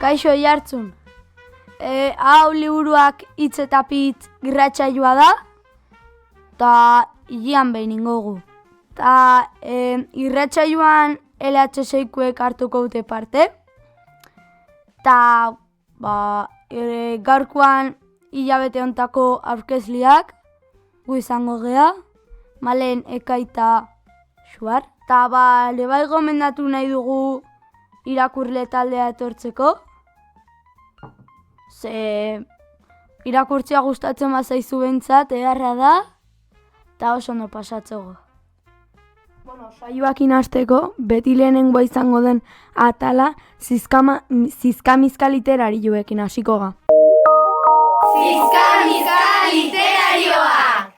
Kaixo Oiartzun. Hau liburuak hitz eta pitz irratsaioa da, eta hilean behin ingogu. Ta irratsaioan LH6kuek hartuko dute parte, eta gaurkoan hilabete hontako aurkezliak gu izango gea, Malen, Ekaita, Xuar. Ta lebai gomendatu nahi dugu irakurle taldea etortzeko, ze irakurtzea gustatzen bazaizu behintzat, eharra da, eta oso ondo pasatzeko. Saioak inasteko, beti lehenengoa izango den atala zizkamizka literarioekin hasiko ga. Zizkamizka literarioak!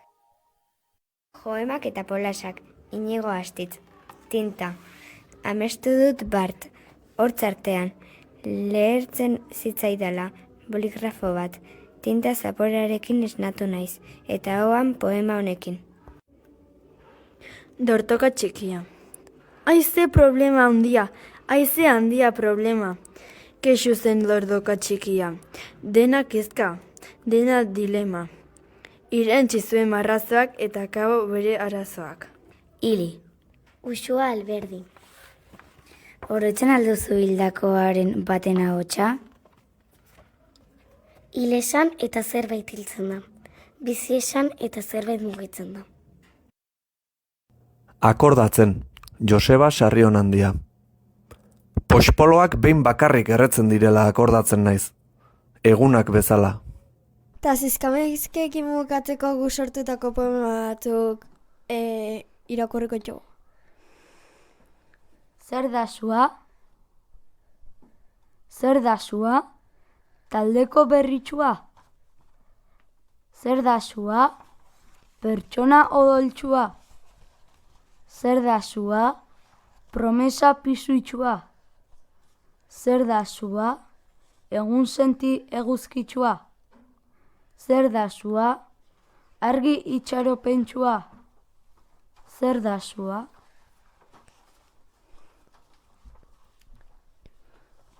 Poemak eta polasak, Inigo Astitz. Tinta. Amestu dut bart, hortz artean, lehertzen zitzaidala, boligrafo bat, tinta zaporarekin esnatu naiz, eta hoan poema honekin. Dortoka txikia. Haize problema handia, haize handia problema. Kexu zen dortoka txikia. Dena kezka, dena dilema. Irentzi zuen marrazoak eta kabo bere arazoak. Ili. Usua Alberdi. Orotzen alduzu hildakoaren baten ahotsa? Hil esan eta zerbait hiltzen da. Bizi esan eta zerbait mugitzen da. Akordatzen, Joseba Sarrionandia. Poxpoloak behin bakarrik erretzen direla akordatzen naiz. Egunak bezala. Ta zizkamizkeekin bukatzeko gu sortutako poema batzuk irakurriko jo. Zer da sua? Zer da sua? Taldeko berritxua? Zer da sua? Pertsona odoltsua? Zer da sua? Promesa pisuitsua? Zer da sua? Egun senti eguzkitsua? Zer da sua? Argi itxaropentsua? Zer da sua?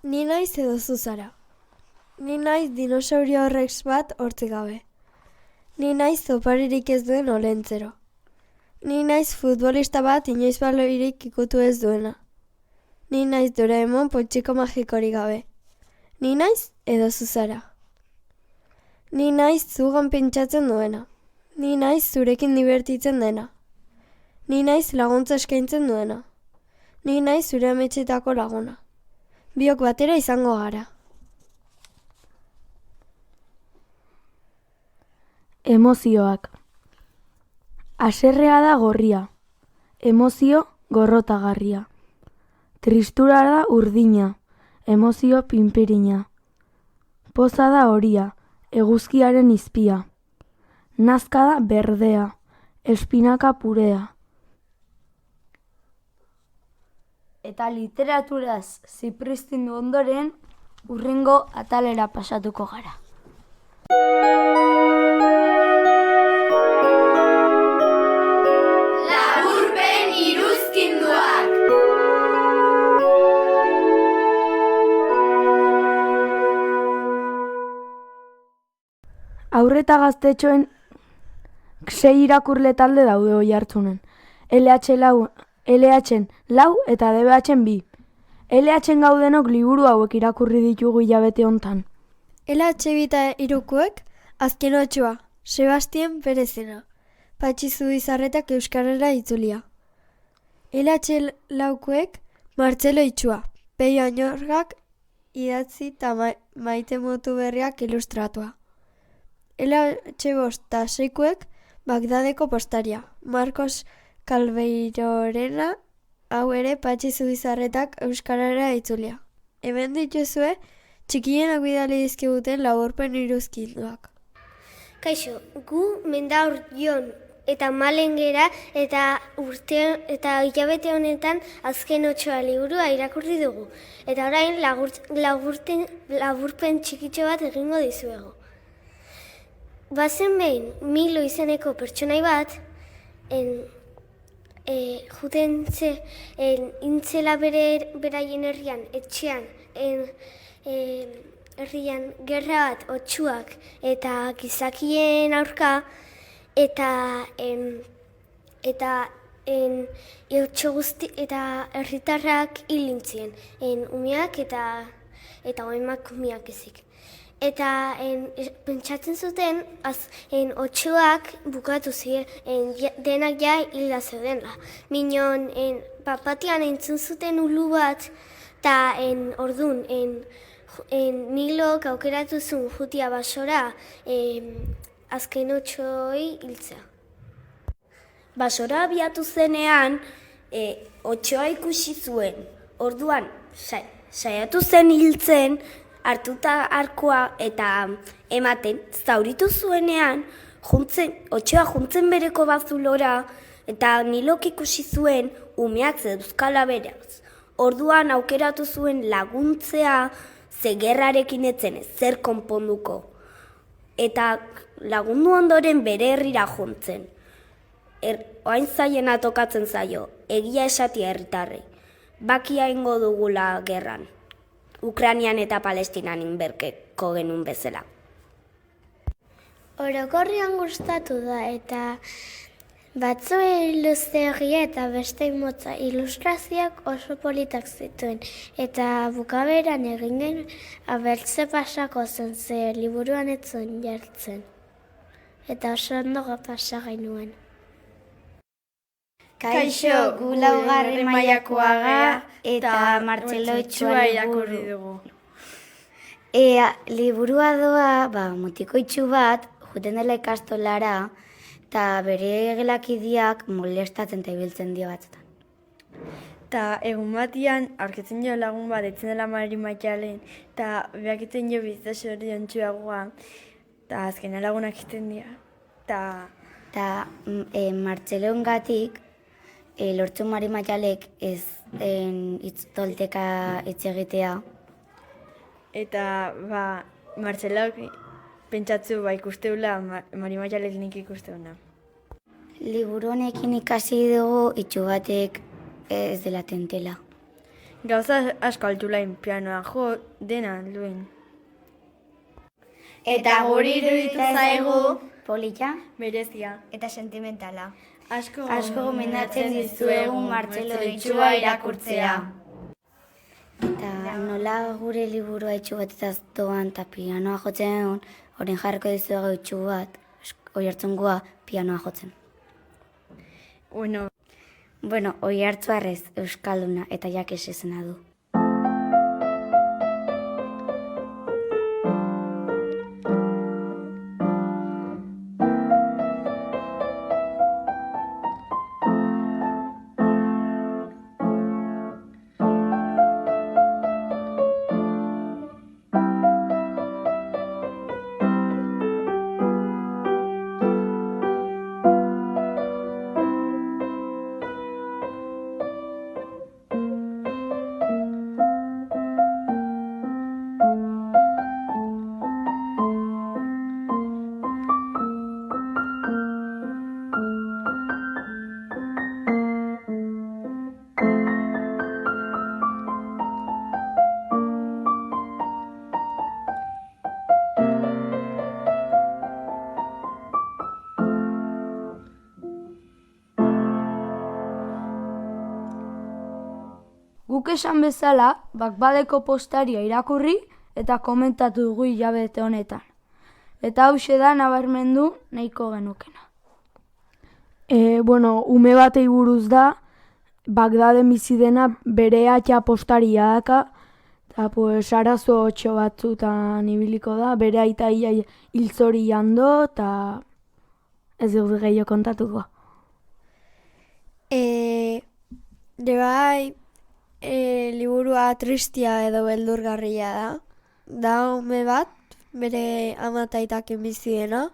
Ni naiz edo zu zara. Ni naiz dinosaurio rex bat hortzik gabe. Ni naiz oparirik ez duen olentzero. Ni naiz futbolista bat inoiz baloirik ikutu ez duena. Ni naiz Doraemon poltsiko magikorik gabe. Ni naiz edo zu zara. Ni naiz zugan pentsatzen duena. Ni naiz zurekin divertitzen dena. Ni naiz laguntza eskaintzen duena. Ni naiz zure ametsetako laguna. Biok batera izango gara. Emozioak. Haserrea da gorria. Emozio gorrotagarria. Tristura da urdina. Emozio pinpirina. Poza da horia. Eguzkiaren izpia. Nazka da berdea. Espinaka purea. Eta literaturaz zipristindu ondoren, hurrengo atalera pasatuko gara. Laburpen iruzkinduak! Haur eta gaztetxoen 6 irakurle talde daude Oiartzunen. LH-en 4 eta DBH-en 2. LH-en gaudenok liburu hauek irakurri ditugu hilabete hontan. LH eta 3kuek azken 8, Sebastien Perezena, Patxi Zubizarretak euskarara itzulia. LH 4kuek Martxelo Itxua, Peio Añorgak idatzi eta Maite Motuberriak ilustratua. LH 5 eta 6kuek Bagdadeko postaria, Marcos Calveirorena, hau ere Patxi Zubizarretak euskarara itzulia. Hemen dituzue txikienak bidali dizkiguten laburpen iruzkinduak. Kaixo, gu Mendaur Jon eta Malen gera eta hilabete honetan azken 8 liburua irakurri dugu. Eta orain laburpen txikitxo bat egingo dizuegu. Bazen behin, Milo izeneko pertsonai bat, juten intzela beraien herrian, etxean, herrian gerra bat otsuak eta gizakien aurka eta herritarrak hilintzien, umeak eta emakumeak ezik. Eta pentsatzen zuten, otsuak bukatu ziren, denak ja hilda zeudenla. Minon, papatian entzun zuten ulu bat, eta orduan, Nilok aukeratu zuen jutia basora, azken otxoi hiltzea. Basora abiatu zenean, otxoa ikusi zuen. Orduan, saiatu zen hiltzen, hartuta arkoa eta ematen, zauritu zuenean, otxoa juntzen bereko bazulora, eta Nilok ikusi zuen umeak zeuzkala beraz. Orduan aukeratu zuen laguntzea, ze gerrarekin etzen zer konponduko. Eta lagundu ondoren bere herrira juntzen. Oain zaiena tokatzen zaio, egia esatia herritarrei. Bakia ingo dugula gerran. Ukrainian eta Palestinan inberkeko genuen bezala. Orokorrean gustatu da eta batzuen ilustegia eta beste motza ilustrazioak oso politak zituen. Eta bukaberan egin genuen abertze pasako zen ze liburuan etzuen jartzen. Eta oso ondo pasa genuen. Kaixo, gu laugarren mailakoa gara eta Martxelo Itxua irakurri dugu. Liburua doa, mutiko itxu bat, juten dela ikastolara, eta bere gelakidiak molestatzen eta ibiltzen dio batzutan. Ta egun batian, aurketzen jo lagun bat, etzen dela Mari Maialen, eta behakitzen jo bizta sorion txuagoa, eta azkena lagunak iten dira. Ta Martxelon gatik, lortzu Mari Maialek ez tolteka hitz egitea. Eta Martxelok pentsatzu ikusteula Mari Maialek nik ikusteuna. Liburu honekin ikasi dugu itxu batek ez dela tentela. Gauza asko altulain pianoa jo dena duen. Eta guri iruditzen zaigu Polita Berezia. eta sentimentala. Asko gomendatzen dizuegu Martxelo Itxua irakurtzea. Eta nola gure liburua itxu bat eta doan eta pianoa jotzen, horren jarriko dizuegu itxu bat, Oiartzungoa pianoa jotzen. Bueno, Oiartzuarrez euskalduna eta jakes izena du. Guk esan bezala, Bakbadeko postaria irakurri eta komentatu dugu hilabete honetan. Eta hauxe da nabarmendu nahiko genukena. Ume batei buruz da, Bagdaden bizi dena bere atxa postaria daka, eta arazo 8 batzutan ibiliko da, bere aita hiltzori jando, eta ez dut gehiago kontatuko. Liburua tristia edo beldurgarria da. Da ume bat, bere amataitaken bizi dena,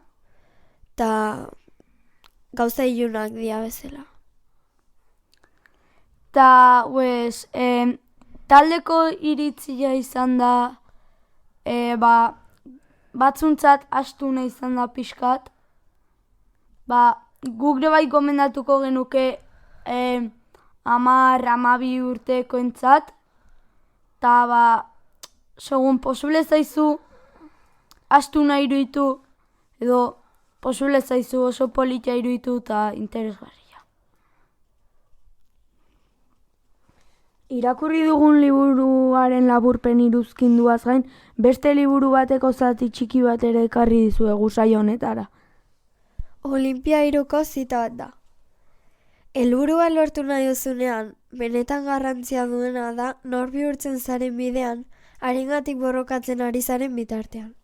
eta gauza ilunak dia bezala. Ta, taldeko iritzia izan da, batzuntzat astuna izan da pixkat, guk bai gomendatuko genuke 10-12 urteko entzat, eta segun posible zaizu astu nahi iruditu, edo posible zaizu oso politia iruditu eta interesgarria. Irakurri dugun liburuaren laburpen iruzkinduaz gain, beste liburu bateko zati txiki bat ere ekarri dizuegu saio honetara. Olimpia 3ko zita bat da. Helburua lortu nahi duzunean, benetan garrantzia duena da nor bihurtzen zaren bidean, harengatik borrokatzen ari zaren bitartean.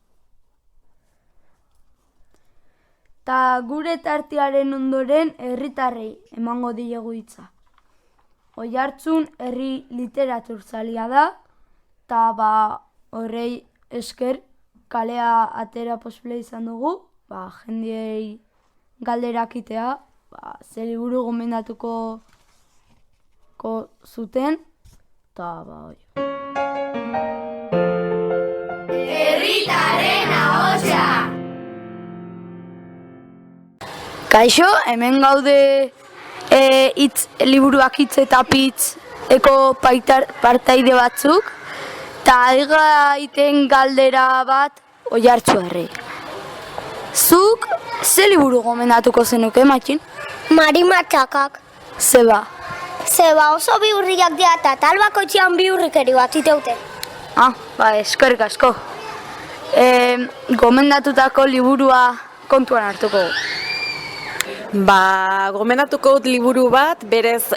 Ta gure tartearen ondoren herritarrei emango diegu hitza. Oiartzun herri literaturzalea da, eta horrei esker kalea atera posible izan dugu, jendiei galderakitea, ze liburu gomendatuko zuten, eta hori. Herritarren ahotsa! Kaixo, hemen gaude liburuak hitz eta pitz eko partaide batzuk, eta egiten galdera bat Oiartzunarrei. Zuk ze liburu gomendatuko zenuke, Matxin? Marimatxakak. Zeba. Zeba oso bihurriak dira eta talbakoitzean bihurrikeri bat iteute. Eskerrik asko. Gomendatutako liburua kontuan hartuko. Gomendatuko dut liburu bat, berez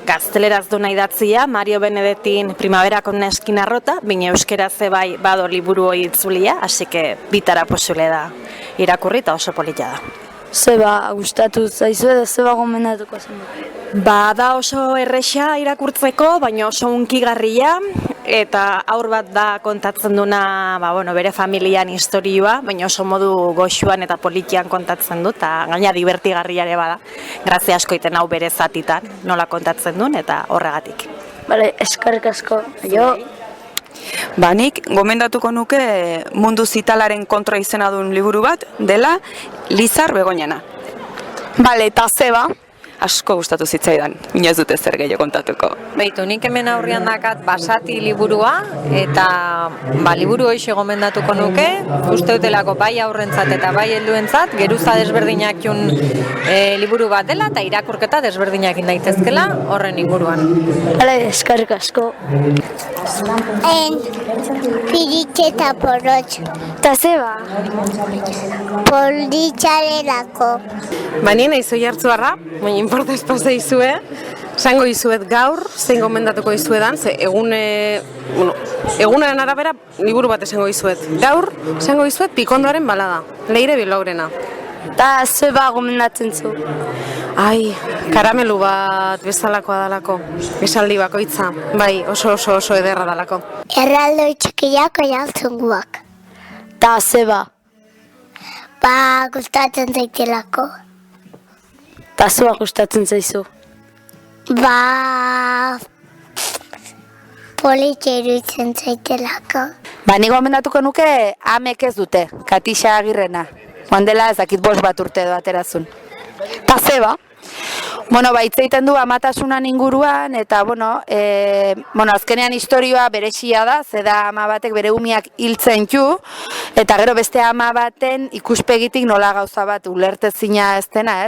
gazteleraz duna idatzia, Mario Benedettin Primaverako neskin arrota, baina euskeraz bai bado liburu hori itzulia, hasi que bitara posible da irakurri eta oso polita da. Zeba gustatu zaizu edo zeba gomendatuko zen? Da oso erresa irakurtzeko, baina oso hunkigarria, eta haur bat da kontatzen duna bere familian historioa, baina oso modu goxuan eta politian kontatzen du, eta gaina divertigarria ere bada. Grazia asko iten hau bere zatitan, nola kontatzen duen, eta horregatik. Bale, eskerrik asko. Jo. Nik gomendatuko nuke Mundu Zitalaren kontra izena duen liburu bat, dela Lizar Begoñana. Bale, eta zeba? Asko gustatu zitzaidan, inoiz dute zer gehiago kontatuko. Beitu, nik hemen aurrian dakat Basati liburua, eta liburu hoxe gomendatuko nuke, uste dutelako bai aurrentzat eta bai helduentzat, geruza desberdinak jun liburu bat dela, eta irakurketa desberdinak daitezkela horren inguruan. Bale, eskerrik asko. Piritxe eta porrotx. Eta zeba? Politxarelako. Nien naiz Oiartzuarra, baina inporta espazia izue, zango izuet gaur, zein gomendatuko izuedan, ze egunaren arabera liburu bat esango izuet. Gaur, zango izuet Pikondoaren balada, Leire Bilaurena. Eta zeba gomendatzen zu? Karamelu bat bezalakoa dalako, esaldi bakoitza, oso ederra dalako. Erraldoi txikiak Oiartzunguak. Eta zeba? Gustatzen zaitelako. Eta zua gustatzen zaizu? Politxe iruditzen zaitelako. Nik gomendatuko nuke Amek ez dute, Katixa Agirrena. Joan dela ez dakit 5 bat urte edo aterazun. Eta zeba? Hitz egiten du amatasunan inguruan, eta azkenean historioa beresia da, zeda ama batek bere umiak hiltzen ju, eta gero beste ama baten ikuspegitik nola gauza bat ulertezina ez dena,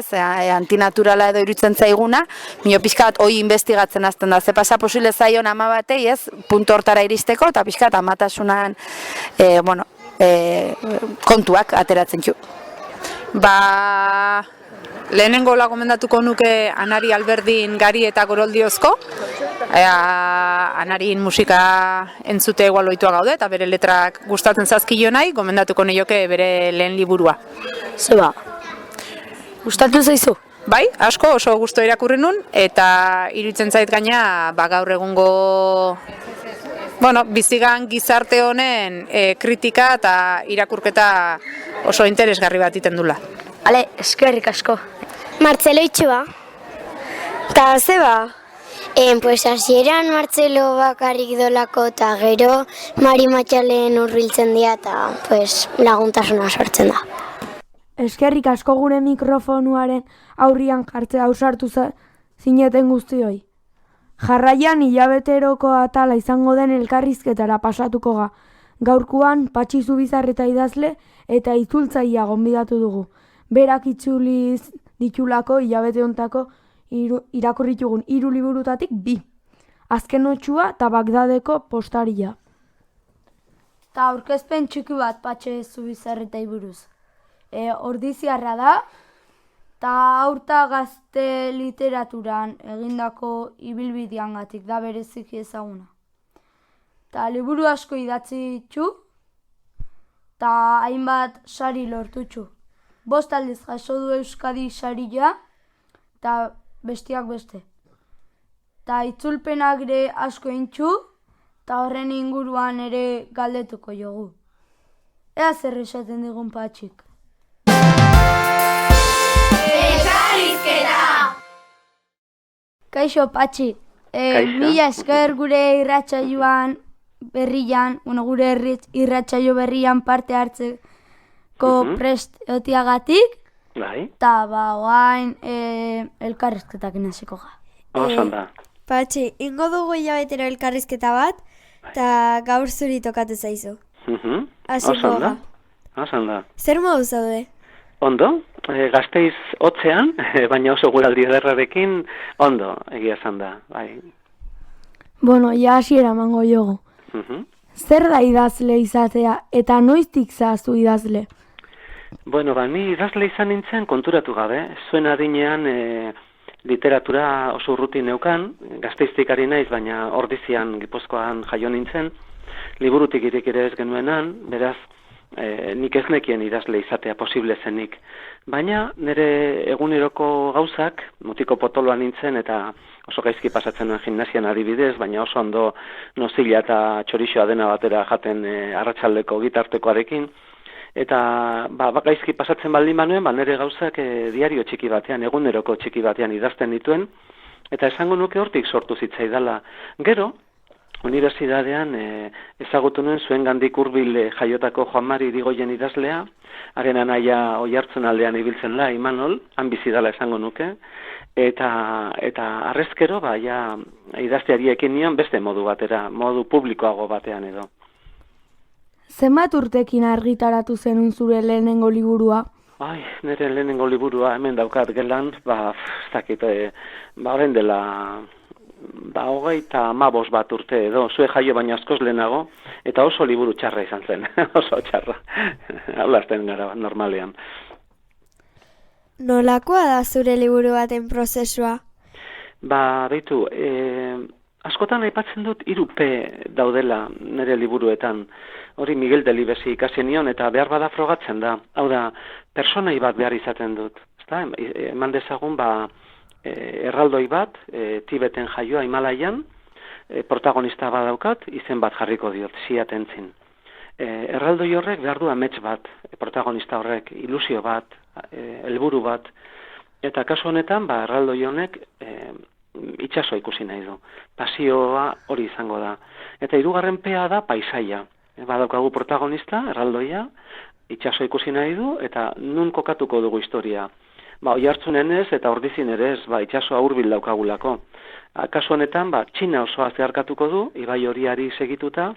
antinaturala edo iruditzen zaiguna, pixka bat hoi investigatzen azten da, ze pasa posible zaion ama batei, puntu hortara iristeko, eta pixka bat amatasunan kontuak ateratzen ju. Lehenengo gomendatuko nuke Anari Alberdin Gari eta Goroldiozko. Anarin musika entzute igual ohitua gaude eta bere letrak gustatzen zaizkio nahi, gomendatuko nioke bere lehen liburua. Zeba, gustatu zaizu? Bai, asko oso gustu irakurri nun, eta iruditzen zait gaina gaur egungo bizigan gizarte honen kritika eta irakurketa oso interesgarri bat iten dula. Ale, eskerrik asko. Martzelo Itxua. Eta zeba? Hasieran Martzelo bakarrik dolako eta gero Mari Matxalen hurbiltzen dira eta laguntasuna sortzen da. Eskerrik asko gure mikrofonuaren aurrian jartzea ausartu zineten guztioi. Jarraian hilabeteroko atala izango den elkarrizketara pasatuko ga. Gaurkoan Patxi Zubizarreta idazle eta itzultzailea gonbidatu dugu. Berak itzuliz ditulako hilabete hontako irakurritugun 3 liburutatik 2. Azken Otsua eta Bagdadeko postaria. Ta aurkezpen txiki bat Patxi Zubizarretari buruz. Ordiziarra da, eta aurta gazte literaturan egindako ibilbideangatik da bereziki ezaguna. Ta liburu asko idatzi ditu, eta hainbat sari lortu ditu. 5 aldiz jaso du Euskadi saria, eta bestiak beste. Ta itzulpenak ere asko intxu, eta horren inguruan ere galdetuko jogu. Ea zer esaten digun Patxik. Kaixo, Patxi. Mila esker gure irratsaioan berrian, gure irratsaio berrian parte hartzeko prest egoteagatik. Bai. Ta oain elkarrizketak inaziko ga. Osan da. Patxi, ingo dugu hilabetero elkarrizketa bat, eta gaur zuri tokatu zaizu. Osan da. Osan da. Zer modu zaude? Ondo, Gasteiz hotzean, baina oso guraldi ederrarekin ondo egia esan da. Bai. Bueno, ja hasiera emango jogo. Zer da idazle izatea eta noiztik zahaztu idazle? Bueno, ni idazle izan nintzen konturatu gabe. Zuen adinean literatura oso urruti neukan, Gasteiztik ari naiz, baina Ordizian, Gipuzkoan jaio nintzen, liburutik irik ere ez genuenan, beraz, nik ez nekien idazle izatea posible zenik. Baina nire eguneroko gauzak, mutiko potoloan nintzen eta oso gaizki pasatzen nuen gimnasian adibidez, baina oso ondo nozila eta txorixoa dena batera jaten arratsaldeko gitartekoarekin. Eta gaizki pasatzen baldin banuen, nire gauzak diario txiki batean, eguneroko txiki batean idazten dituen, eta esango nuke hortik sortu zitzaidala. Gero, unibertsitatean ezagutu nuen zuengandik hurbil jaiotako Juan Mari Irigoyen idazlea, haren anaia Oiartzunaldean ibiltzen da, Imanol, han bizi dela esango nuke, eta harrezkero idazteari ekin nion beste modu batera, modu publikoago batean edo. Zenbat urtekin argitaratu zenun zure lehenengo liburua? Nire lehenengo liburua hemen daukat gelan, ez dakit, horren dela 35 bat urte edo, zue jaio baina askoz lehenago, eta oso liburu txarra izan zen, oso txarra, haulazten gara normalean. Nolakoa da zure liburu baten prozesua? Beitu, askotan aipatzen dut 3 P daudela nire liburuetan. Hori Miguel Delibesi ikasi nion eta behar bada frogatzen da. Hau da, personai bat behar izaten dut. Eman dezagun, erraldoi bat, Tibeten jaioa Himalaian, protagonista badaukat, izen bat jarriko diot, Siatentzin. Erraldoi horrek behar du amets bat, protagonista horrek, ilusio bat, helburu bat, eta kasu honetan, erraldoi honek itsasoa ikusi nahi du. Pasioa hori izango da. Eta 3. Pea da paisaia. Badaukagu protagonista, erraldoia, itsasoa ikusi nahi du, eta nun kokatuko dugu historia. Oiartzunen ez eta Ordizin ere ez, itsasoa hurbil daukagulako. Kasu honetan, Txina osoa zeharkatuko du, ibai horiari segituta,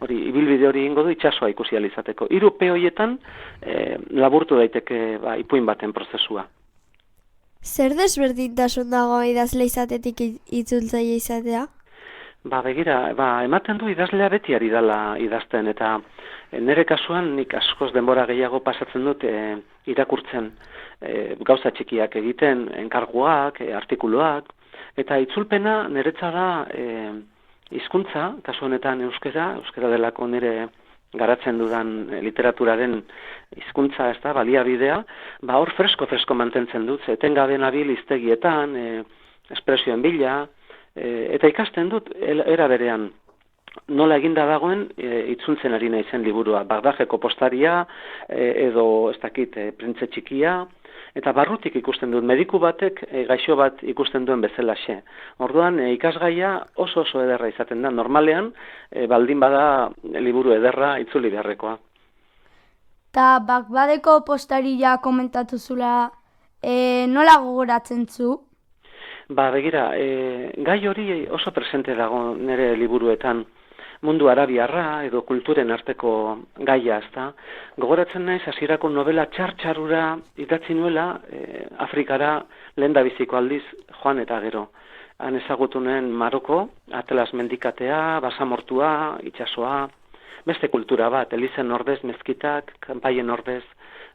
ibilbide hori ingo du itsasoa ikusi ahal izateko. 3 P horietan laburtu daiteke ipuin baten prozesua. Zer desberdintasun dago idazle izatetik itzultzaile izatea? Begira, ematen du idazlea beti ari dela idazten, eta nire kasuan nik askoz denbora gehiago pasatzen dut irakurtzen, gauza txikiak egiten, enkarguak, artikuluak, eta itzulpena niretza da hizkuntza, kasu honetan euskera delako nire garatzen dudan literaturaren hizkuntza, baliabidea, hor fresko mantentzen dut, etengabe nabil hiztegietan, espresioen bila, eta ikasten dut era berean nola eginda dagoen itzultzen ari naizen liburua, Bagdadeko postaria edo printze txikia, eta barrutik ikusten dut, mediku batek gaixo bat ikusten duen bezalaxe. Orduan ikasgaia oso ederra izaten da, normalean baldin bada liburu ederra itzuli beharrekoa. Ta Bagdadeko postaria komentatu zula, nola gogoratzen zu? Ba, begira, gai hori oso presente dago nire liburuetan, mundu arabiarra edo kulturen arteko gaia, ezta. Gogoratzen naiz hasierako novela txar-txarrura idatzi nuela Afrikara lehendabiziko aldiz joan eta gero. Han ezagutu nuen Maroko, Atlas mendikatea, basamortua, itsasoa, beste kultura bat, elizen ordez mezkitak, kanpaien ordez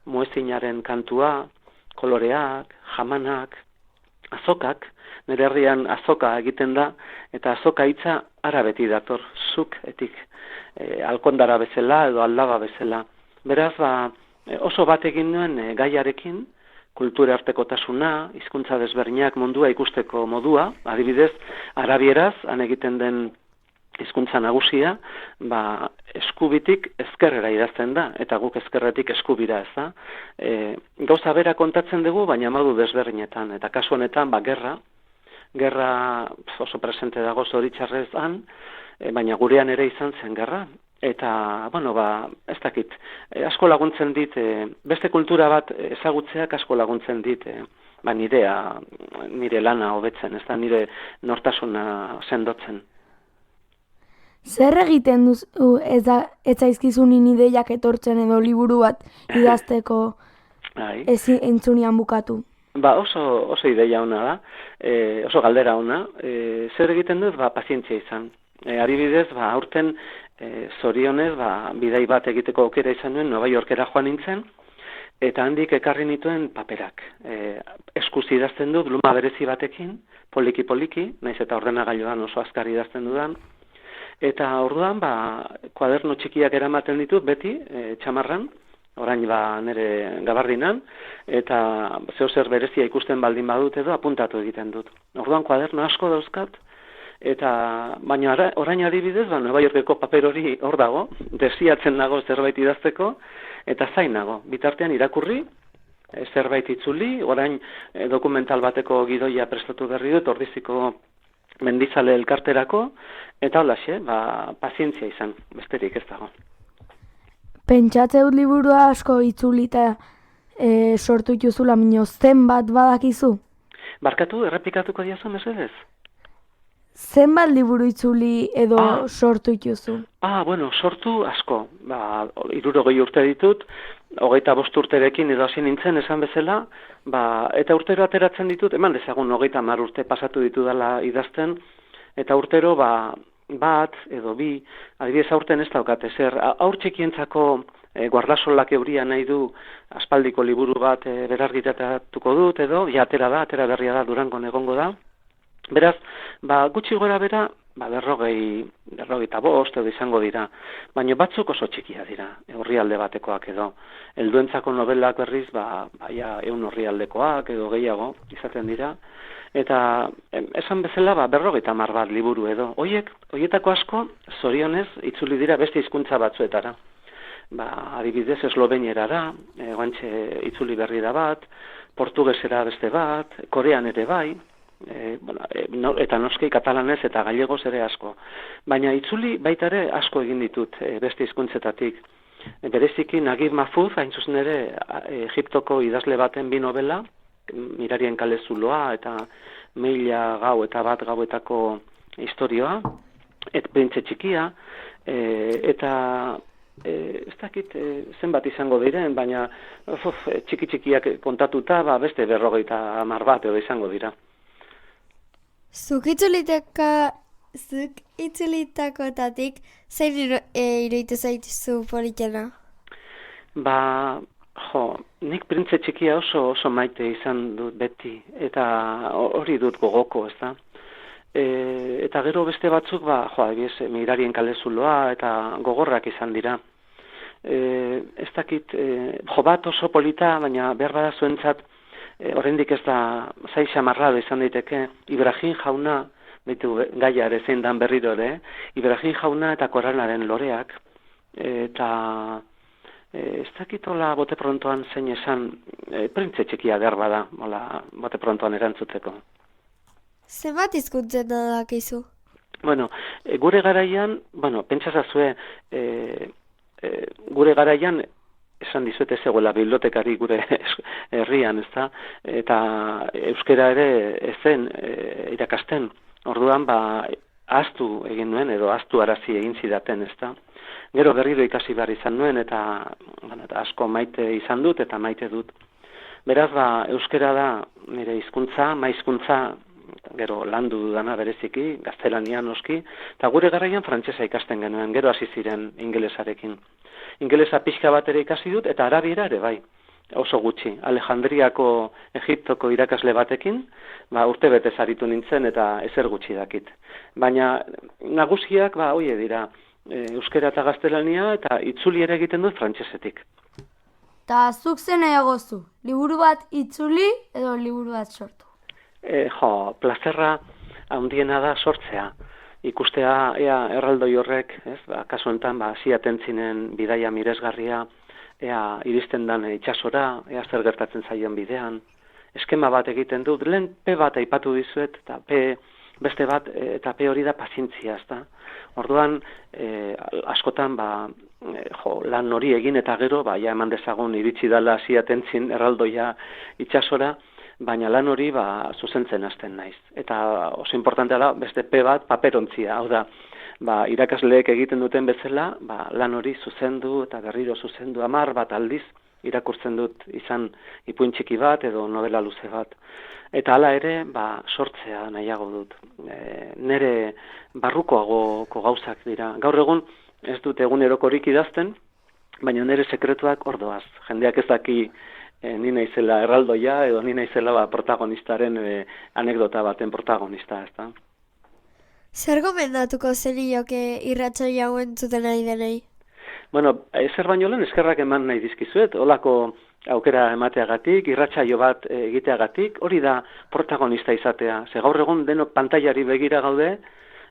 muezinaren kantua, koloreak, jamanak, azokak, nire herrian azoka egiten da, eta azoka hitza arabeti dator, zuk etik, alkondara bezala edo aldaba bezala. Beraz, oso bat egin nuen gaiarekin, kultura artekotasuna, hizkuntza desberdinak mundua ikusteko modua, adibidez, arabieraz, han egiten den hizkuntza nagusia, eskubitik ezkerrera idazten da, eta guk ezkerretik eskubira, ez da. Gauza bera kontatzen dugu, baina modu desberdinetan, eta kasu honetan, gerra oso presente dago zoritxarrez han, baina gurean ere izan zen gerra. Eta, ez dakit, asko laguntzen dit, beste kultura bat ezagutzeak asko laguntzen dit, nire lana hobetzen, ez da, nire nortasuna sendotzen. Zer egiten duzu ez zaizkizunin ideiak etortzen edo liburu bat idazteko ezin entzunian bukatu? Oso ideia ona da, oso galdera ona. Zer egiten dut? Pazientzia izan. Adibidez, aurten zorionez, bidai bat egiteko aukera izan nuen, Nova Yorkera joan nintzen, eta handik ekarri nituen paperak. Eskuz idazten dut, luma berezi batekin, poliki-poliki, naiz eta ordenagailuan oso azkar idazten dudan, eta orduan, kuaderno txikiak eramaten ditut beti, txamarran, orain nire gabardinan, eta zer berezia ikusten baldin badut edo apuntatu egiten dut. Orduan kuaderno asko dauzkat, baina orain adibidez, Nova Yorkeko paper hori hor dago, desiatzen dago zerbait idazteko, eta zain nago, bitartean irakurri, zerbait itzuli, orain dokumental bateko gidoia prestatu berri dut, Ordiziko Mendizale elkarterako, eta holaxe, pazientzia izan, besterik ez dago. Pentsatze dut liburua asko itzulita sortu ituzula, minio zenbat badakizu? Barkatu, errepikatuko diazu mesedez? Zenbat liburu itzuli edo sortu ituzu? Sortu asko. 60 urte ditut, 25 urterekin edo hasi nintzen esan bezala, eta urtero ateratzen ditut, eman dezagun 30 urte pasatu ditudala idazten, eta urtero bat edo bi, adibidez aurten ez daukate zer, aur txikientzako guardasolak euria nahi du aspaldiko liburu bat berargitatatuko dut edo, atera berria da, Durangon egongo da. Beraz, gutxi gora bera, 45 edo izango dira, baina batzuk oso txikia dira, orrialde batekoak edo. Helduentzako nobelak berriz, 100 orrialdekoak edo gehiago izaten dira, eta esan bezala 50 bat liburu edo. Hoietako asko, zorionez, itzuli dira beste hizkuntza batzuetara. Adibidez, eslovenierara, guantxe itzuli berri da bat, portugesera beste bat, korean ere bai, eta noski katalanez eta galegoz ere asko. Baina itzuli baita ere asko egin ditut beste hizkuntzetatik. Bereziki Nagib Mahfouz, hain zuzen ere, Egiptoko idazle baten 2 novela, Mirarien kale zuloa eta 1000 gau eta bat gauetako historioa, printze txikia, eta ez dakit zenbat izango diren, baina txiki-txikiak kontatuta, beste 50 bat edo izango dira. Zuk itzulitakoetatik zein iruditu zaituzu politena? Nik printze txikia oso maite izan dut beti, eta hori dut gogoko, ez da? Eta gero beste batzuk, Mirarien kale zuloa eta gogorrak izan dira. Ez dakit, bat oso polita, baina behar bada zuentzat, oraindik ez da zai xamarrado izan daiteke, Ibrahim jauna, gaia ere zein dan berriro ere, Ibrahim jauna eta Koranaren loreak, eta ez dakitola bote prontoan zein esan, printze txikia behar bada, bote prontoan erantzuteko. Zenbat hizkuntzen dakizu? Gure garaian, pentsazazue, gure garaian, esan dizuet ez zegoela bibliotekari gure herrian, ezta? Eta euskera ere ez zen irakasten. Orduan, ahaztu egin nuen, edo ahaztu arazi egin zidaten, ezta? Gero berriro ikasi behar izan nuen, eta asko maite izan dut, eta maite dut. Beraz, euskera da nire hizkuntza, maizkuntza, gero landu dudana bereziki, gaztelania noski, eta gure garaian frantsesa ikasten genuen, gero hasi ziren ingelesarekin. Ingelesa pixka bat ere ikasi dut, eta arabiera ere bai. Oso gutxi. Alejandriako Egiptoko irakasle batekin, urte betez aritu nintzen eta ezer gutxi dakit. Baina nagusiak, hoie dira, euskera eta gaztelania eta itzuli ere egiten dut frantsesetik. Ta zuk zen egozu, liburu bat itzuli edo liburu bat sortu? Plazerra handiena da sortzea. Ikustea, erraldoi horrek, kasu enten, ziatentzinen bidaia miresgarria, iristen dan itsasora, zer gertatzen zaion bidean. Eskema bat egiten dut, lehen P bat aipatu dizuet, eta beste bat, eta P hori da pazientzia, ezta. Orduan, askotan, lan hori egin eta gero, eman dezagun iritsi dala ziatentzin erraldoia itsasora, baina lan hori zuzentzen hasten naiz. Eta oso importantea da, beste P bat paperontzia, hau da, irakasleek egiten duten bezala, lan hori zuzendu eta berriro zuzendu 10 bat aldiz irakurtzen dut izan ipuin txiki bat edo novela luze bat. Eta hala ere, sortzea nahiago dut. Nere barrukoagoko gauzak dira. Gaur egun ez dut egunerokorik idazten, baina nere sekretuak ordoaz. Jendeak ez daki ni naizela erraldoia edo ni naizela protagonistaren anekdota baten protagonista, ezta? Zer gomendatuko zenioke irratsaio hau entzuten ari denei? Bueno, ezer baino lehen eskerrak eman nahi dizkizuet, holako aukera emateagatik, irratsaio bat egiteagatik, hori da protagonista izatea. Ze gaur egun denok pantailari begira gaude,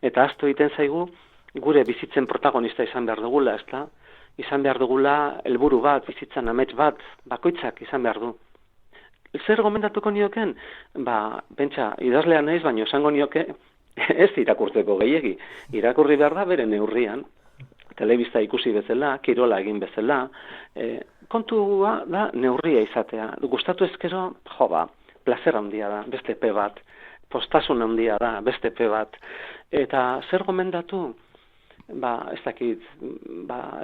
eta ahaztu egiten zaigu gure bizitzen protagonista izan behar dugula, ezta? Izan behar dugula helburu bat, bizitzan amets bat, bakoitzak izan behar du. Zer gomendatuko nioken? Pentsa, idazlea naiz, baina esango nioke, ez irakurtzeko gehiegi. Irakurri behar da bere neurrian. Telebista ikusi bezala, kirola egin bezala. Kontua da neurria izatea. Gustatu ezkero, plazer handia da, beste P bat. Postasun handia da, beste P bat. Eta zer gomendatu? Ez dakit,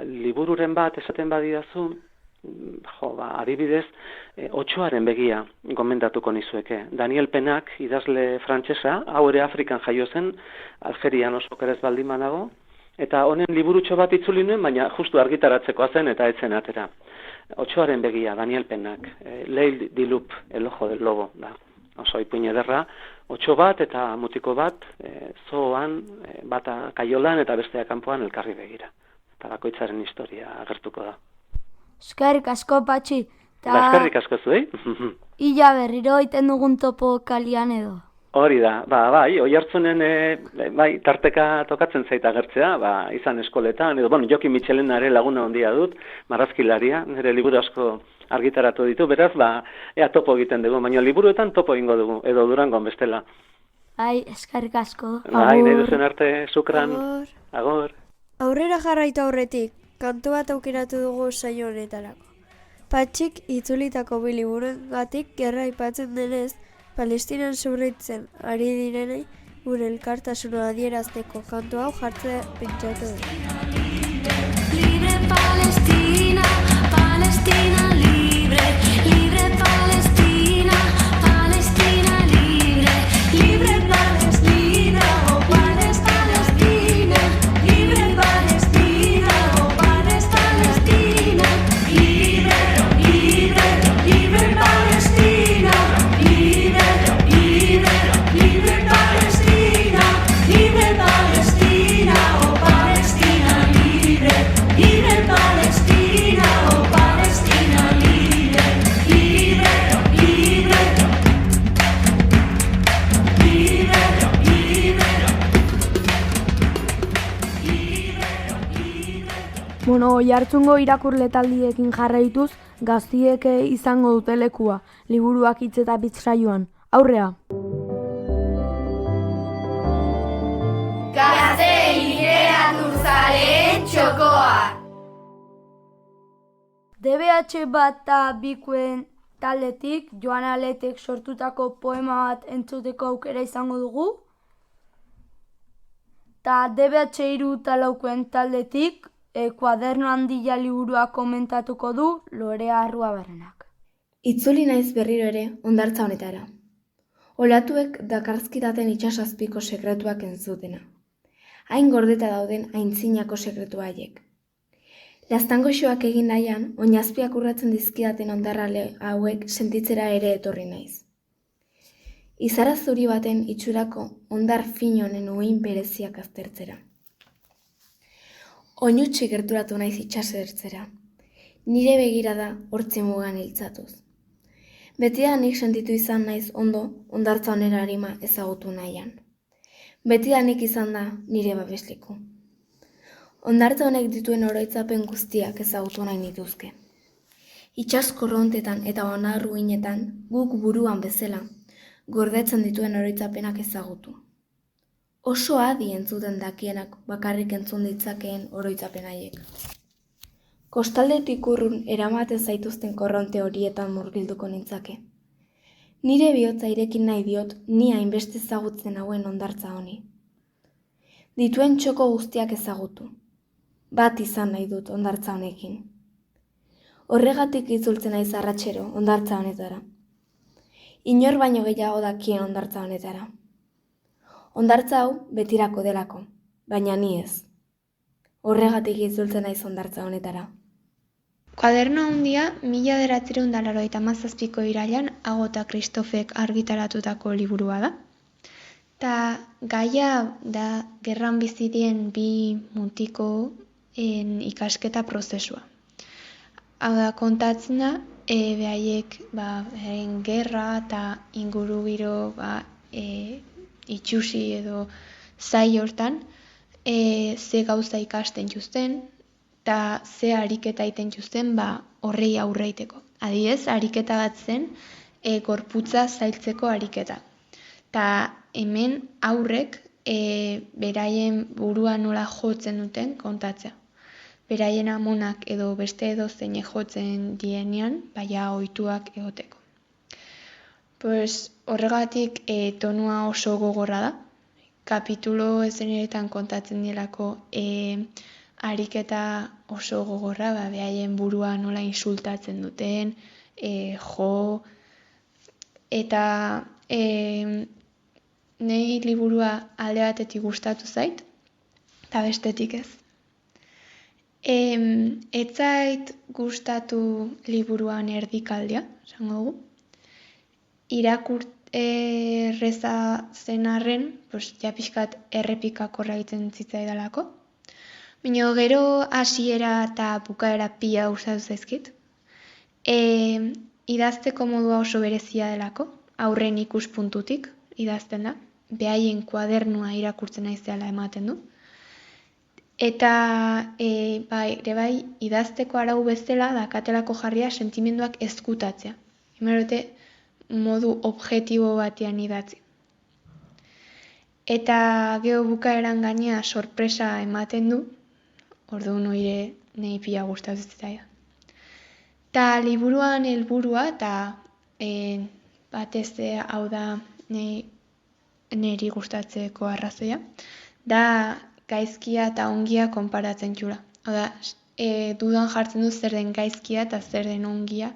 libururen bat esaten badidazu, adibidez, Otsoaren begia gomendatuko nizueke. Daniel Penak, idazle frantsesa, hau ere Afrikan jaio zen, Algerian oso kerez baldin banago, eta honen liburutxo bat itzuli nuen, baina justu argitaratzekoa zen eta etzen atera. Otsoaren begia, Daniel Penak, Leil Dilup, El ojo del lobo, da. Oso ipuin ederra, 8 bat eta mutiko bat, zoan, bata kaiolan eta bestea kanpoan elkarri begira. Eta bakoitzaren historia agertuko da. Eskerrik asko, Patxi. Eskerrik asko zuei. Ila berriro iten dugun topo kalian edo. Hori da, Oiartzunen tarteka tokatzen zait agertzea, izan eskoletan, edo, Joki Mitxelenare laguna handia dut, marrazkilaria, nire liburu asko argitaratu ditu, beraz, ea topo egiten dugu, baina liburuetan topo egingo dugu, edo Durangon bestela. Eskerrik asko. Nahi duzen arte, sukran. Agor. Aurrera jarraitu aurretik, kantu bat aukeratu dugu saio honetarako. Patxik itzulitako bi liburuengatik gerra aipatzen denez, Palestinan sufritzen ari direnei gure elkartasuna adierazteko kantu hau jartzea pentsatu du. Libre Palestina, Palestina libre, libre Palestina, Palestina libre, libre Palestina, oh pares Palestina, libre Palestina, oh pares Palestina, libre, libre, libre Palestina, libre, libre, libre Palestina, libre Palestina, oh Palestina libre, libre Palestina, oh Palestina libre, libre, libre, libre. Oiartzungo irakurle taldiekin jarraituz, gaztiek izango dute lekua, liburuak hitz eta bitz saioan. Aurrea! Gazte literaturzaren txokoa! DBH bat eta bikuen taldetik Joan Aletek sortutako poema bat entzuteko aukera izango dugu. Ta DBH3 talaukoen taldetik Kuaderno handia liburua komentatuko du Lorea Arruabarrenak. Itzuli naiz berriro ere hondartza honetara. Olatuek dakarzkidaten itsasazpiko sekretuak entzutena. Hain gordeta dauden aintzinako sekretu haiek. Laztangoxoak egin nahian, oinazpiak urratzen dizkidaten hondarrale hauek sentitzera ere etorri naiz. Izara zuri baten itxurako hondar finonen uhin bereziak aztertzera. Oinutsi gerturatu naiz itsasertzera. Nire begirada hortzi mugan hiltzatuz. Betidanik sentitu izan naiz ondo hondartza honera arima ezagutu nahian. Betidanik izan da nire babesleku. Hondartza honek dituen oroitzapen guztiak ezagutu nahi nituzke. Itsas korrontetan eta onarruinetan guk buruan bezala gordetzen dituen oroitzapenak ezagutu. Oso adi entzuten dakienak bakarrik entzun ditzakeen oroitzapen haiek. Kostaldetik urrun eramaten zaituzten korronte horietan murgilduko nintzake. Nire bihotza irekin nahi diot ni hainbeste ezagutzen hauen hondartza honi. Dituen txoko guztiak ezagutu. Bat izan nahi dut hondartza honekin. Horregatik itzultzen naiz arratsero hondartza honetara. Inor baino gehiago dakien hondartza honetara. Hondartza hau betirako delako, baina ni ez. Horregatik itzultzen naiz hondartza honetara. Kuaderno handia 1987ko irailean Agota Kristofek argitaratutako liburua da. Ta gaia da gerran bizi dien bi mutikoen ikasketa prozesua. Hau da kontatzen da, behaiek gerra eta ingurugiro itxusi edo zai hortan ze gauza ikasten juzten, eta ze ariketa iten juzten horrei aurreiteko. Adibidez, ariketa bat zen gorputza zailtzeko ariketa. Ta hemen aurrek beraien burua nola jotzen duten kontatzea. Beraien amonak edo beste edo zeine jotzen dienean, baina ohituak egoteko. Horregatik tonua oso gogorra da. Kapitulo ezeneretan kontatzen dielako ariketa oso gogorra, behaien burua nola insultatzen duten, jo, eta nahi liburua alde batetik gustatu zait, eta bestetik ez. Ez zait gustatu liburuan erdikaldia, esango dugu. Irakurreza zen arren, ja pixkat errepikakorra egiten zitzaidalako. Baina gero hasiera eta bukaera pila gustatu zaizkit. Idazteko modua oso berezia delako, aurren ikuspuntutik idazten da. Behaien kuadernua irakurtzen naizeala ematen du. Eta bai idazteko arau bezala dakatelako jarria sentimenduak ezkutatzea. Hemerote modu objektibo batean idatzi. Eta gero bukaeran gainea sorpresa ematen du, orduan noire nahi pila gustatu zitzaia. Ta liburuan helburua, eta batez hau da niri gustatzeko arrazoia, da gaizkia eta ongia konparatzen jura. Hau da, dudan jartzen du zer den gaizkia eta zer den ongia.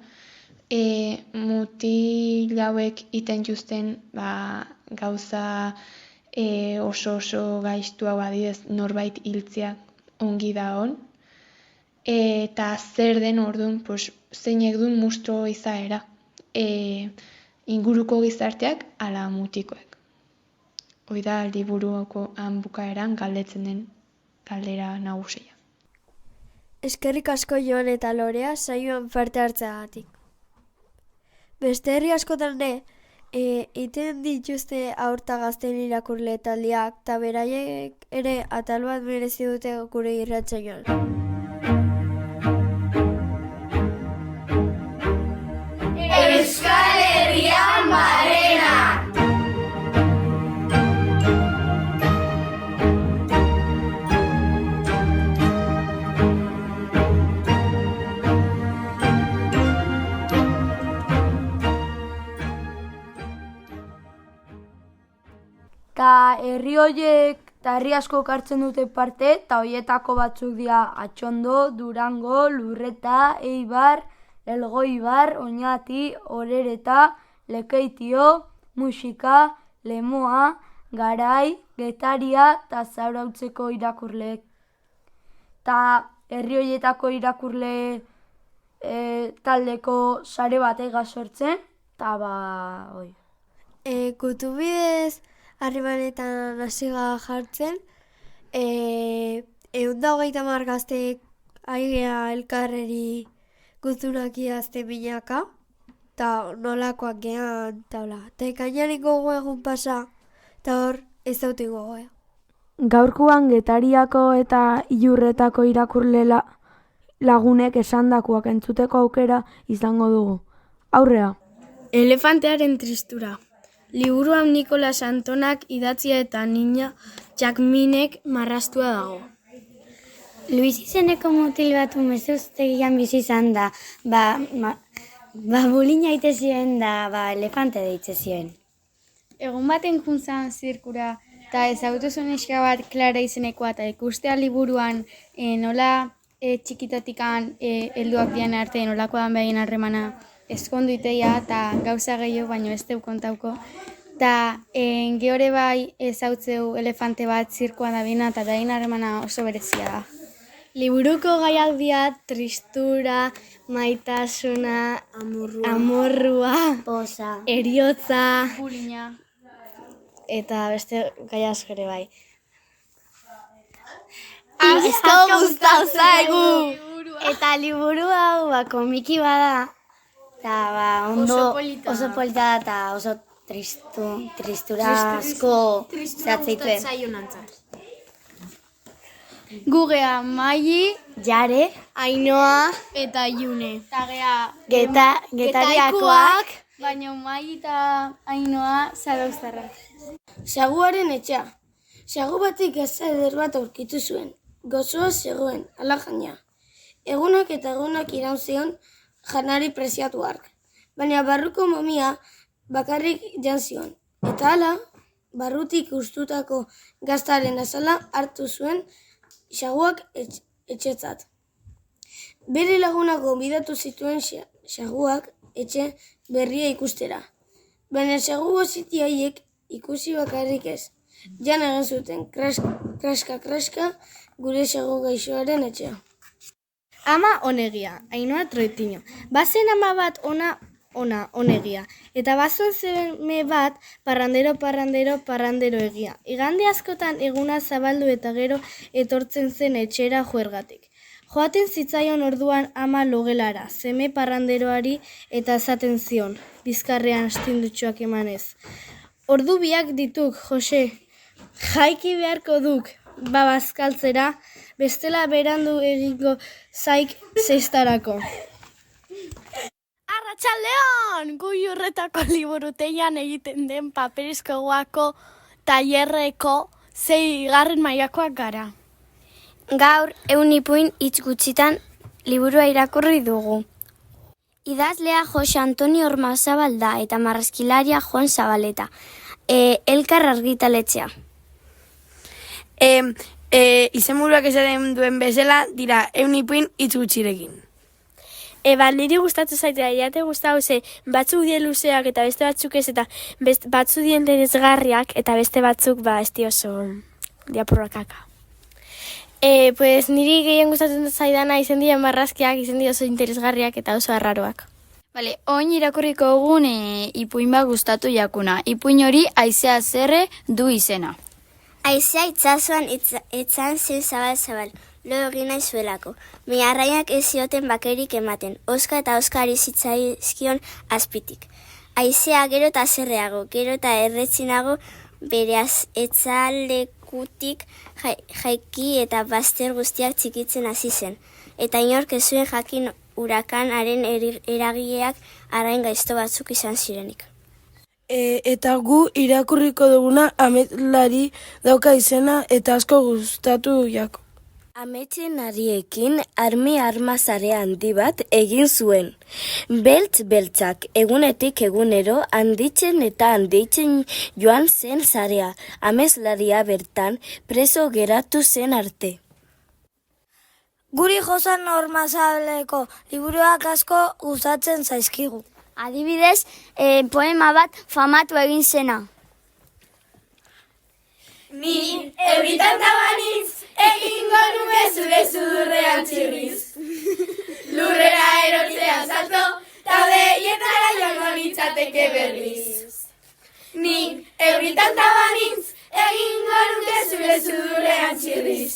Mutil hauek iten juzten gauza oso gaiztua badidez norbait hiltzea ongi da hon. Eta zer den orduan, zeinek duen mustro izaera. Inguruko gizarteak ala mutikoek. Hoi da liburuko bukaeran galdetzen den galdera nagusia. Eskerrik asko Joan eta Lorea saioan parte hartzeagatik. Beste herri askotan iten dituzte aurta gazten irakurle taldeak eta beraiek ere atal bat merezi dute gure irratsaioan. Euskal Herrian barrena! Ta herri horiek eta herri asko hartzen dute parte, eta horietako batzuk dira Atxondo, Durango, Lurreta, Eibar, Elgoibar, Oñati, Orereta, Lekeitio, Muxika, Lemoa, Garai, Getaria eta Zarautzeko irakurleek. Ta herri horietako irakurle taldeko sare batek sortzen, eta hoi. Kutubidez harremanetan hasi jartzen, 130 gazteek aigea elkarreri gutunak idazte binaka, eta nolakoak gehan, eta hola. Eta ekainariko egun pasa, eta hor ez dautik gogoa. Gaurkoan Getariako eta Ilurretako irakurle lagunek esandakoak entzuteko aukera izango dugu. Aurrea. Elefantearen tristura. Liburuan Nikolas Antonak idatzia eta Nina Jakminek marrastua dago. Luis izeneko mutil bat umezuztegian bizi izan da, bulina ite ziren da, elefante deitze ziren. Egun baten juntzan zirkura eta ezagutu zuen neska bat Klara izenekoa eta ikustea liburuan nola txikitotikan helduak dian arte nolakoan behin harremana eskondu iteia eta gauza gehiago baino ez deu kontauko. Eta gehore bai ezautzeu elefante bat zirkoan da bina eta dain harremana oso berezia da. Liburuko gaialdia, tristura, maitasuna, amorrua, poza, eriotza, bulina, eta beste gai askere bai. Asko gustau zaigu! Eta liburu hau komiki bada, eta oso polita da eta oso tristura asko zehatzeituen. Gugea Maili, Jare, Ainoa eta June. Getariakoak, baina Maili eta Ainoa Zarauztarrak. Saguaren etxea. Sagu batik gazta eder bat aurkitu zuen. Gozoa zegoen, ala jaina. Egunak eta egunak iraun zion janari preziatu hark. Baina barruko momia bakarrik jan zion. Eta hala, barrutik ustutako gaztaren azala hartu zuen saguak etxetzat. Bere lagunak gonbidatu zituen saguak etxe berria ikustera. Baina sagu goziti haiek ikusi bakarrik ez. Jan egin zuten, kraska, gure sagu gaixoaren etxea. Ama onegia, Ainoa Troitiño. Bazen ama bat ona onegia. Eta bazon zeme bat parrandero egia. Igande askotan eguna zabaldu eta gero etortzen zen etxera juergatik. Joaten zitzaion orduan ama logelara, zeme parranderoari eta esaten zion, bizkarrean astindutxoak emanez. Ordu biak dituk, Jose, jaiki beharko duk, babazkaltzera, bestela berandu egingo zaik zeistarako. Arratsaldeon! Ilurretako liburutegian egiten den paperizko guako tailerreko 6. mailakoak gara. Gaur, ipuin hitz gutxitan liburua irakurri dugu. Idazlea Jose Antonio Ormazabal da eta marrazkilaria Juan Zabaleta. Elkar argitaletxea. Izenburuak esaten duen bezala dira ipuin hitz gutxirekin. Niri gustatu zaitea, jate gustau ze batzuk dien luzeak eta beste batzuk ez, eta batzuk dien interesgarriak eta beste batzuk esti oso diapurrakaka. Pues niri gehien gustatzen zaidana izen dien marrazkiak, izen dien oso interesgarriak eta oso arraroak. Bale, oin irakurriko egun ipuin bat gustatu jakuna. Ipuin hori Aizea Zerre du izena. Aizea itzazuan etzan zen zabal. Lo egin nahi zuelako. Miarraiak ez zioten bakerik ematen, Oska eta Oskari zitzaizkion azpitik. Aizea gero eta zerreago, gero eta erretzinago bere etzalekutik jaiki eta bazter guztiak txikitzen hasi zen. Eta inork ez zuen jakin urakanaren eragileak arain gaizto batzuk izan zirenik. Eta gu irakurriko duguna ametlari dauka izena eta asko gustatu jako. Ametsen ariekin armazare handi bat egin zuen. Beltz-beltzak egunetik egunero handitzen eta handitzen joan zen zarea. Ameslaria bertan preso geratu zen arte. Guri Josan Ormazaleko liburuak asko gustatzen zaizkigu. Adibidez, poema bat famatu egin zena. Ni euritan tabanitz, egingo nuke zure sudurrean txirriz. Lurrera erotzean salto, ta behietara joango nintzateke berriz. Ni euritan tabanitz, egingo nuke zure sudurrean txirriz.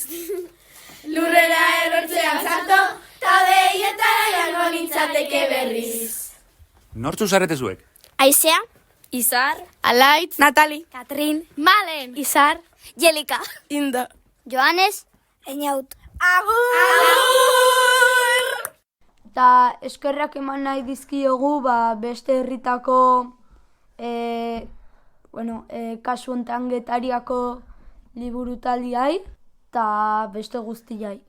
Lurrera erotzean salto, ta behietara joango nintzateke berriz. Nortzu zarete zuek? Aizea, Izar, Alaitz, Natali, Katrin, Malen, Izar, Jelika, Inda, Joanes, Einaut. Eta eskerrak eman nahi dizkiogu beste herritako, kasu honetan Getariako liburutaldiai eta beste guztiai.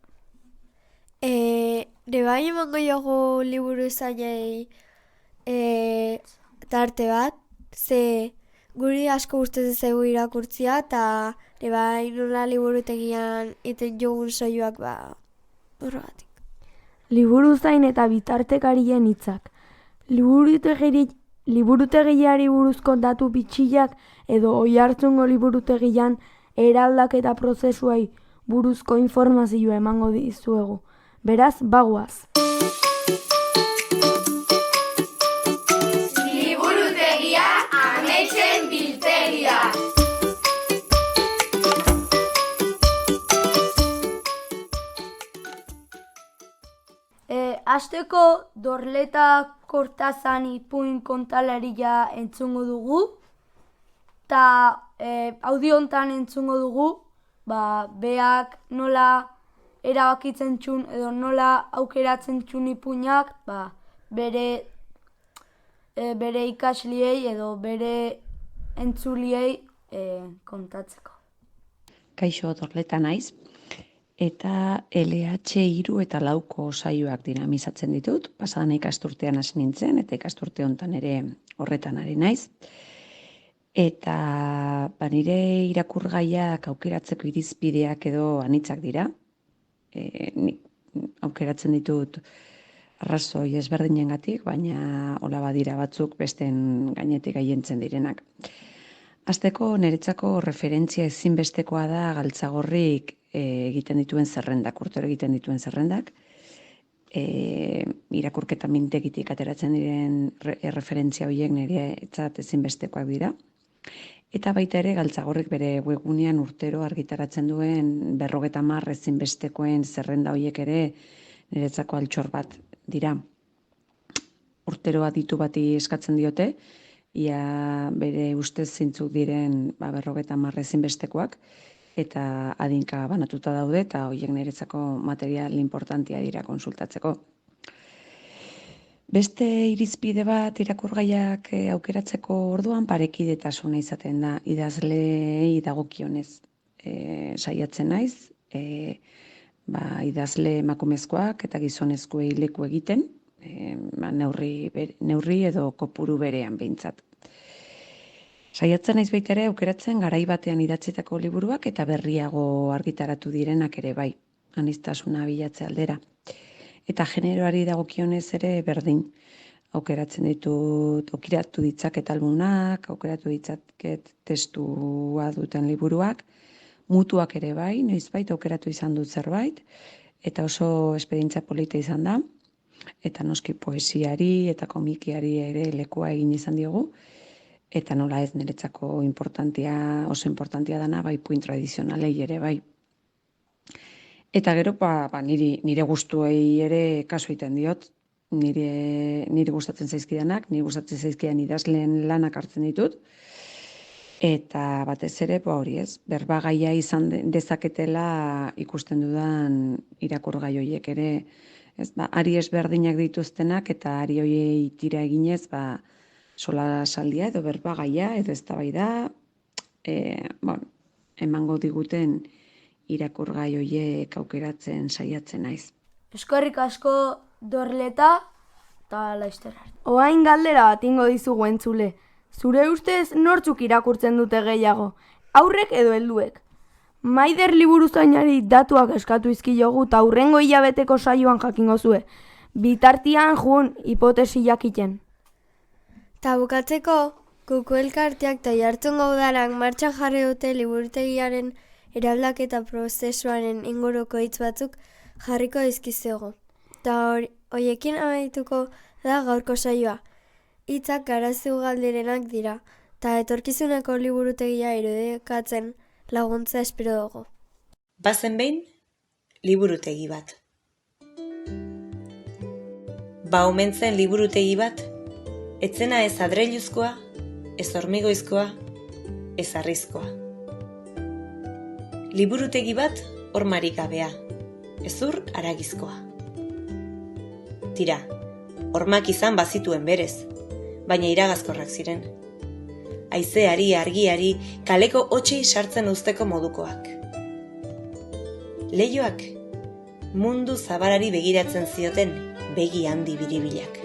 Bai emango jogu liburu zainei tarte bat, ze guri asko gustatzen zaigu irakurtzia eta bai nola liburutegian iten jogun soiluak horregatik. Liburu zain eta bitartekarien hitzak. Liburutegiari buruzko datu bitxilak edo oihartzungo liburutegian eraldaketa prozesuei buruzko informazioa emango dizuegu. Beraz, bagoaz. Liburutegia ametsen biltegia. Hasteko Dorleta Kortazan ipuin kontalaria entzungo dugu, eta audio hontan entzungo dugu, beak nola erabakitzen txun edo nola aukeratzen txun ipuinak, bere ikasliei edo bere entzuliei kontatzeko. Kaixo, Dorleta naiz. Eta LH3 eta 4ko saioak dinamizatzen ditut. Pasadan ikasturtean hasi nintzen eta ikasturte honetan ere horretan ari naiz. Eta nire irakurgaiak aukeratzeko irizpideak edo anitzak dira. Aukeratzen ditut arrazoi ezberdinengatik, baina hola badira batzuk besten gainetik gaientzen direnak. Hasteko niretzako referentzia ezinbestekoa da Galtzagorrik egiten dituen zerrendak, urtero egiten dituen zerrendak. Irakurketa mintegitik ateratzen diren referentzia horiek niretzat ezinbestekoak dira. Eta baita ere Galtzagorrik bere webgunean urtero argitaratzen duen 50 ezinbestekoen zerrenda horiek ere niretzako altxor bat dira. Urtero aditu bati eskatzen diote, ia bere ustez zeintzuk diren 50 ezinbestekoak, eta adinka banatuta daude, eta horiek niretzako material importantia dira konsultatzeko. Beste irizpide bat irakurgaiak aukeratzeko orduan parekidetasuna izaten da, idazleei dagokionez saiatzen naiz, idazle emakumezkoak eta gizonezkoei leku egiten, neurri edo kopuru berean behintzat. Saiatzen naiz baita ere aukeratzen garai batean idatzitako liburuak eta berriago argitaratu direnak ere bai, aniztasuna bilatze aldera. Eta generoari dagokionez ere berdin. Aukeratzen ditut, aukeratu ditzaket albunak, aukeratu ditzaket testua duten liburuak, mutuak ere bai, noizbait aukeratu izan dut zerbait, eta oso esperientzia polita izan da, eta noski poesiari eta komikiari ere lekua egin izan diogu, eta nola ez niretzako oso importantia dana, ipuin tradizionalei ere bai. Eta gero, nire gustuei ere kasu egiten diot, nire gustatzen zaizkidanak, nire gustatzen zaizkidan idazleen lanak hartzen ditut, eta batez ere, hori ez, berbagaia izan dezaketela ikusten dudan irakurgai horiek ere, ari ezberdinak dituztenak eta ari horiei tira eginez, sola saldia edo berbagaia edo eztabaida emango diguten irakurgai hoiek aukeratzen saiatzen naiz. Eskerrik asko Dorleta eta laizterra. Oain galdera bat ingo dizugu entzule. Zure ustez nortzuk irakurtzen dute gehiago, aurrek edo helduek? Maider liburuzainari datuak eskatu izkiogu eta hurrengo hilabeteko saioan jakingo zue. Bitartian jun hipotesi jakiten. Ta bukatzeko, Kuku elkarteak eta Oiartzungo udarak martxan jarri dute liburutegiaren eraldaketa prozesuaren inguruko hitz batzuk jarriko dizkizuegu. Ta hoiekin amaituko da gaurko saioa. Hitzak garazi galderenak dira, eta etorkizuneko liburutegia irudikatzen laguntza espero dugu. Bazen behin, liburutegi bat. Ba omen zen liburutegi bat, etzena ez adreiluzkoa, ez hormigoizkoa, ez harrizkoa. Liburutegi bat hormarik gabea, ezur haragizkoa. Tira, hormak izan bazituen berez, baina iragazkorrak ziren. Haizeari, argiari, kaleko hotxei sartzen usteko modukoak. Leihoak, mundu zabalari begiratzen zioten begi handi biribilak.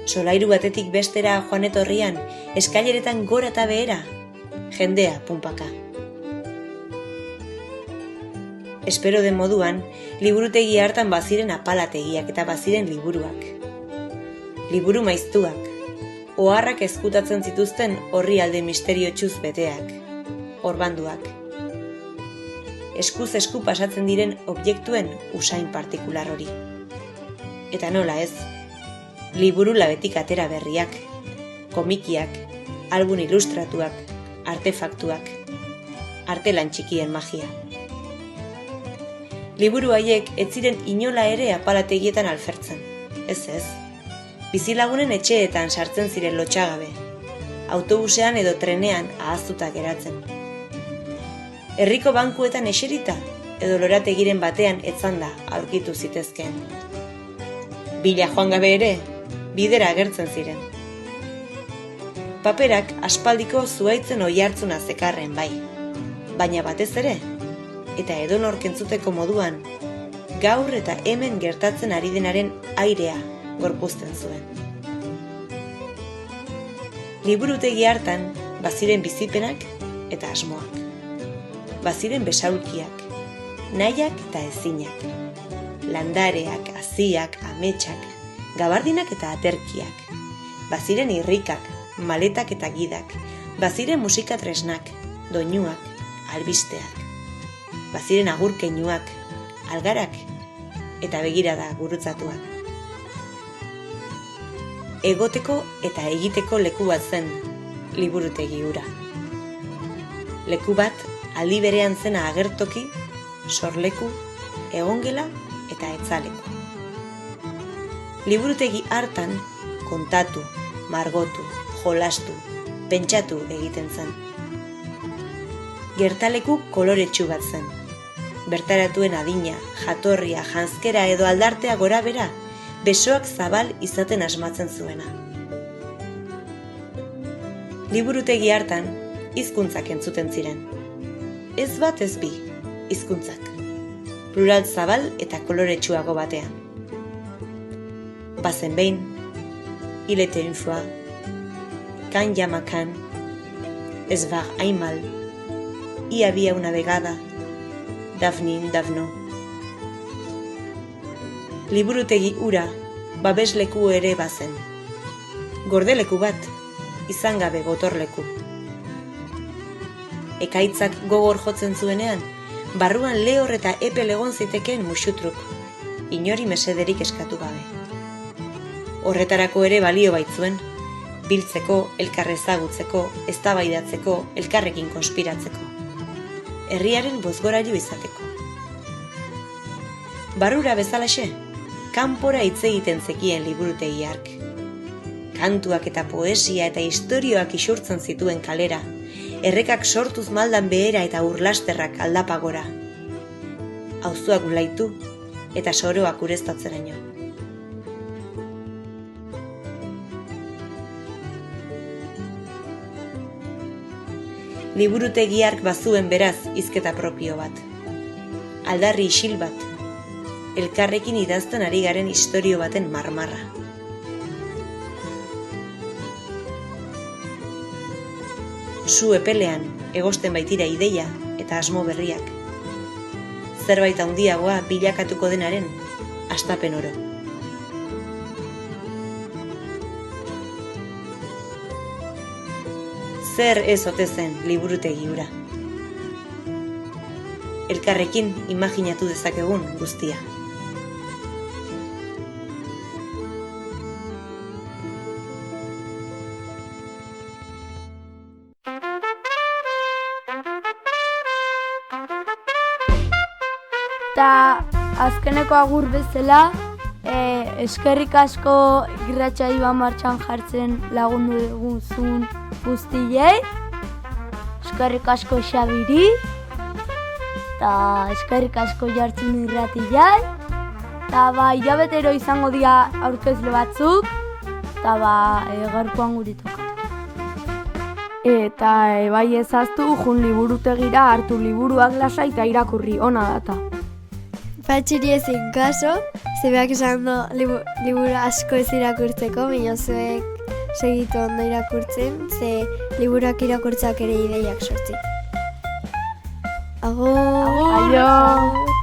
Solairu batetik bestera joan etorrian, eskaileretan gora eta behera, jendea punpaka. Espero den moduan, liburutegi hartan baziren apalategiak eta baziren liburuak. Liburu maiztuak, oharrak ezkutatzen zituzten orrialde misteriotxuz beteak, orbanduak. Eskuz esku pasatzen diren objektuen usain partikular hori. Eta nola ez, liburu labetik atera berriak, komikiak, album ilustratuak, artefaktuak, artelan txikien magia. Liburu haiek ez ziren inola ere apalategietan alfertzen, ez. Bizilagunen etxeetan sartzen ziren lotxagabe, autobusean edo trenean ahaztuta geratzen. Herriko bankuetan eserita edo lorategiren batean etzanda aurkitu zitezkeen. Bila joan gabe ere, bidera agertzen ziren. Paperak aspaldiko zuhaitzen oihartzuna zekarren bai, baina batez ere, eta edonork entzuteko moduan, gaur eta hemen gertatzen ari denaren airea gorpuzten zuen. Liburutegi hartan, baziren bizipenak eta asmoak. Baziren besaulkiak, nahiak eta ezinak. Landareak, haziak, ametsak, gabardinak eta aterkiak. Baziren irrikak, maletak eta gidak. Baziren musika tresnak, doinuak, albisteak. Baziren agurkeinuak, algarak eta begirada gurutzatuak. Egoteko eta egiteko leku bat zen liburutegi hura. Leku bat aldi berean zena agertoki, sorleku, egongela eta etzaleku. Liburutegi hartan kontatu, margotu, jolastu, pentsatu egiten zen. Gertaleku koloretsu bat zen. Bertaratuen adina, jatorria, janzkera edo aldartea gora bera, besoak zabal izaten asmatzen zuena. Liburutegi hartan, hizkuntzak entzuten ziren. Ez bat ez bi, hizkuntzak. Plural zabal eta koloretsuago batean. Bazen behin, il était une fois, quand llamacan, es war einmal, y había una vegada, Dafnin Dafno. Liburutegi hura, babesleku ere bazen. Gordeleku bat, izan gabe gotorleku. Ekaitzak gogor jotzen zuenean, barruan lehor eta epel egon zitekeen musutruk, inori mesederik eskatu gabe. Horretarako ere balio baitzuen, biltzeko, elkar ezagutzeko, eztabaidatzeko, elkarrekin konspiratzeko. Herriaren bozgorailu izateko. Barrura bezalaxe, kanpora hitz egiten zekien liburutegi hark. Kantuak eta poesia eta istorioak isurtzen zituen kalera, errekak sortuz maldan behera eta urlasterrak aldapagora. Auzoak ulaitu eta soroak ureztatzeraino. Liburutegi hark bazuen beraz hizketa propio bat. Aldarri isil bat. Elkarrekin idazten ari garen istorio baten marmarra. Su epelean egosten baitira ideia eta asmo berriak. Zerbait handiagoa bilakatuko denaren hastapen oro. Zer ez ote zen liburutegi hura. Elkarrekin imaginatu dezakegun guztia. Eta azkeneko agur bezala, eskerrik asko irratsaioa martxan jartzen lagundu duguzun guztiei. Eskerrik asko Xabiri. Eta eskerrik asko Jartzun irratiai. Eta hilabetero izango dira aurkezle batzuk. Eta gaurkoan guri toka. Eta bai ezaztu jun liburutegira hartu liburuak lasai eta irakurri ona data. Patxiri ezin kaso, zebeak esan do liburu asko ez irakurtzeko, baina zuek segitu ondo irakurtzen, ze liburuak irakurtzak ere ideiak sortzik. Agur! Aio!